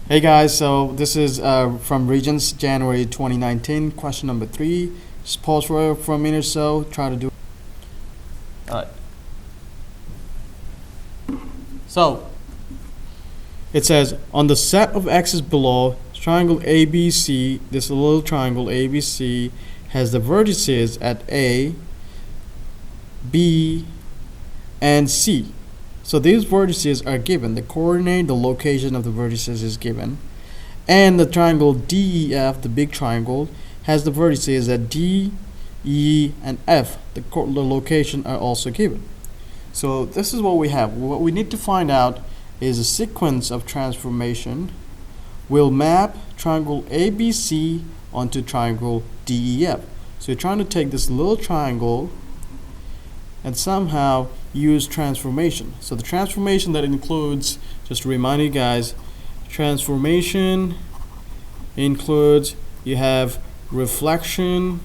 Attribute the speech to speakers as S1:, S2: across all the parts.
S1: Hey guys, so this is from Regents, January 2019. Question number 3. Just pause for a minute or so. Try to do. Alright. So it says on the set of x's below, triangle ABC, this little triangle ABC has the vertices at A, B, and C. So these vertices are given. The coordinate, the location of the vertices is given. And the triangle DEF, the big triangle, has the vertices at D, E, and F. The location are also given. So this is what we have. What we need to find out is a sequence of transformation will map triangle ABC onto triangle DEF. So you're trying to take this little triangle and somehow use transformation. So the transformation that includes, just to remind you guys, transformation includes, you have reflection,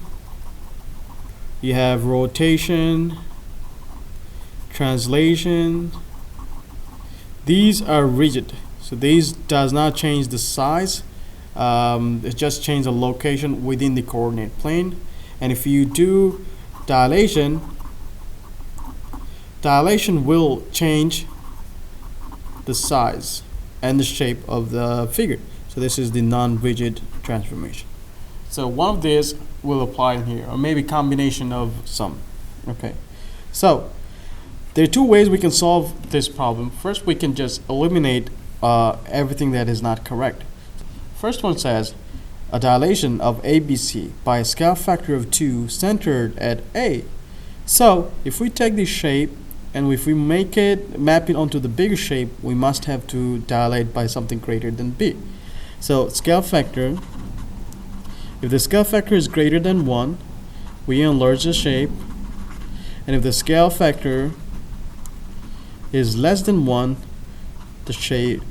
S1: you have rotation, translation. These are rigid, so these does not change the size, it just changes the location within the coordinate plane. And if you do dilation will change the size and the shape of the figure. So this is the non-rigid transformation. So one of these will apply in here, or maybe combination of some. Okay, so there are two ways we can solve this problem. First, we can just eliminate everything that is not correct. First one says a dilation of ABC by a scale factor of 2 centered at A. So if we take this shape and if we map it onto the bigger shape, we must have to dilate by something greater than B. So scale factor, if the scale factor is greater than 1, we enlarge the shape, and if the scale factor is less than 1, the shape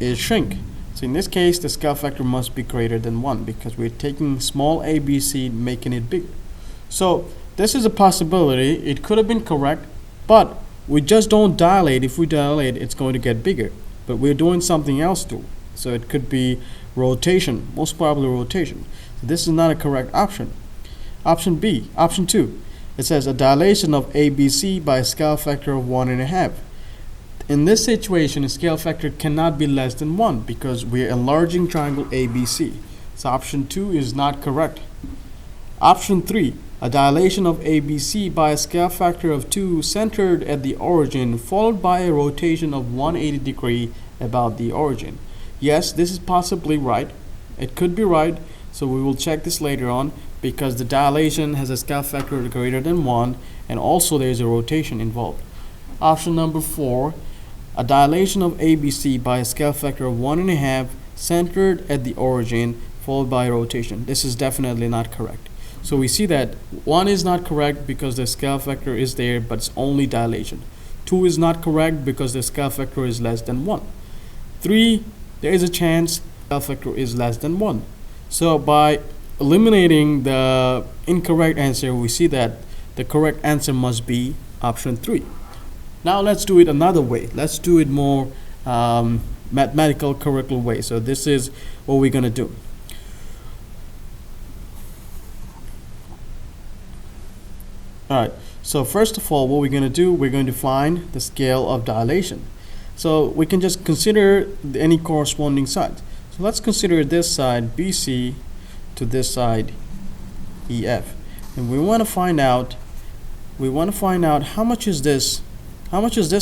S1: is shrink. So in this case, the scale factor must be greater than 1 because we're taking small ABC, making it bigger. So this is a possibility. It could have been correct, but we just don't dilate. If we dilate, it's going to get bigger. But we're doing something else too. So it could be rotation, most probably rotation. So this is not a correct option. Option B, option 2. It says a dilation of ABC by a scale factor of 1.5. In this situation, a scale factor cannot be less than 1 because we're enlarging triangle ABC. So option 2 is not correct. Option 3. A dilation of ABC by a scale factor of 2 centered at the origin, followed by a rotation of 180 degrees about the origin. Yes, this is possibly right. It could be right, so we will check this later on because the dilation has a scale factor greater than 1 and also there is a rotation involved. Option number 4. A dilation of ABC by a scale factor of 1.5 centered at the origin, followed by a rotation. This is definitely not correct. So we see that 1 is not correct because the scale factor is there, but it's only dilation. 2 is not correct because the scale factor is less than 1. 3, there is a chance scale factor is less than 1. So by eliminating the incorrect answer, we see that the correct answer must be option 3. Now let's do it another way. Let's do it more mathematical, correct way. So this is what we're going to do. Alright, so first of all, what we're going to do, we're going to find the scale of dilation. So we can just consider any corresponding sides. So let's consider this side BC to this side EF. And we want to find out how much is this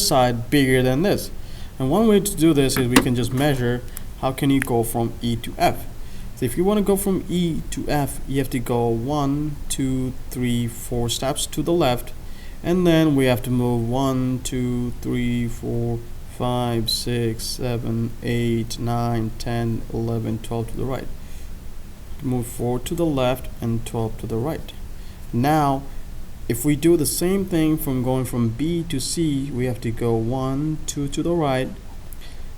S1: side bigger than this. And one way to do this is we can just measure how can you go from E to F. So if you want to go from E to F, you have to go 1, 2, 3, 4 steps to the left, and then we have to move 1, 2, 3, 4, 5, 6, 7, 8, 9, 10, 11, 12 to the right. Move 4 to the left and 12 to the right. Now, if we do the same thing from going from B to C, we have to go 1, 2 to the right,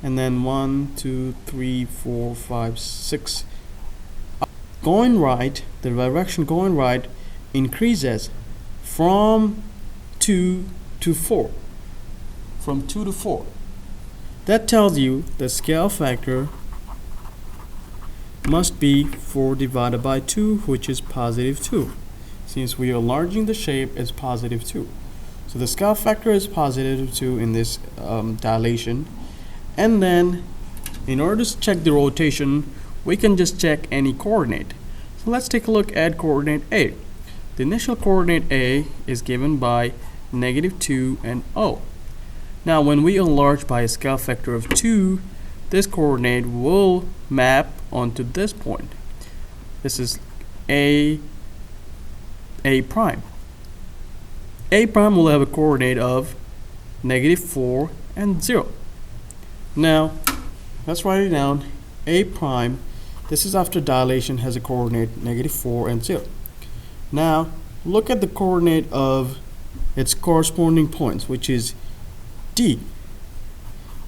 S1: and then 1, 2, 3, 4, 5, 6. Going right, the direction going right increases from 2 to 4. From 2 to 4. That tells you the scale factor must be 4 divided by 2, which is positive 2. Since we are enlarging the shape, it's positive 2. So the scale factor is positive 2 in this dilation. And then, in order to check the rotation, we can just check any coordinate. So let's take a look at coordinate A. The initial coordinate A is given by -2 and 0. Now, when we enlarge by a scale factor of 2, this coordinate will map onto this point. This is A prime. A prime will have a coordinate of -4 and 0. Now, let's write it down. A prime, this is after dilation, has a coordinate -4 and 0. Now, look at the coordinate of its corresponding points, which is D.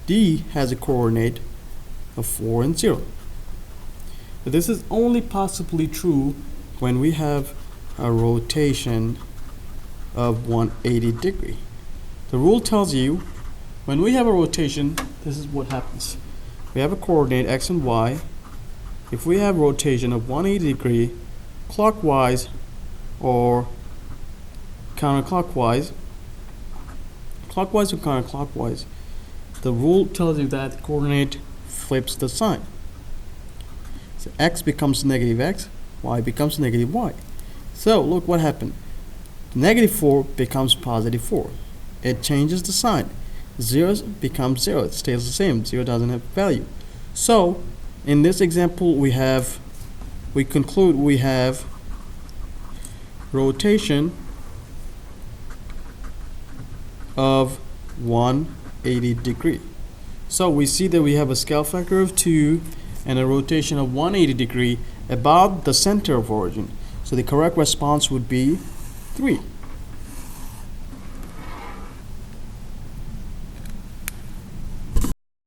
S1: D has a coordinate of 4 and 0. But this is only possibly true when we have a rotation of 180 degree. The rule tells you when we have a rotation, this is what happens. We have a coordinate x and y. If we have rotation of 180 degree clockwise or counterclockwise, clockwise or counterclockwise, the rule tells you that the coordinate flips the sign. So x becomes -x, y becomes -y. So look what happened. -4 becomes +4. It changes the sign. 0 becomes 0. It stays the same. 0 doesn't have value. So in this example, we conclude we have rotation of 180 degree. So we see that we have a scale factor of 2 and a rotation of 180 degree about the center of origin. So the correct response would be 3.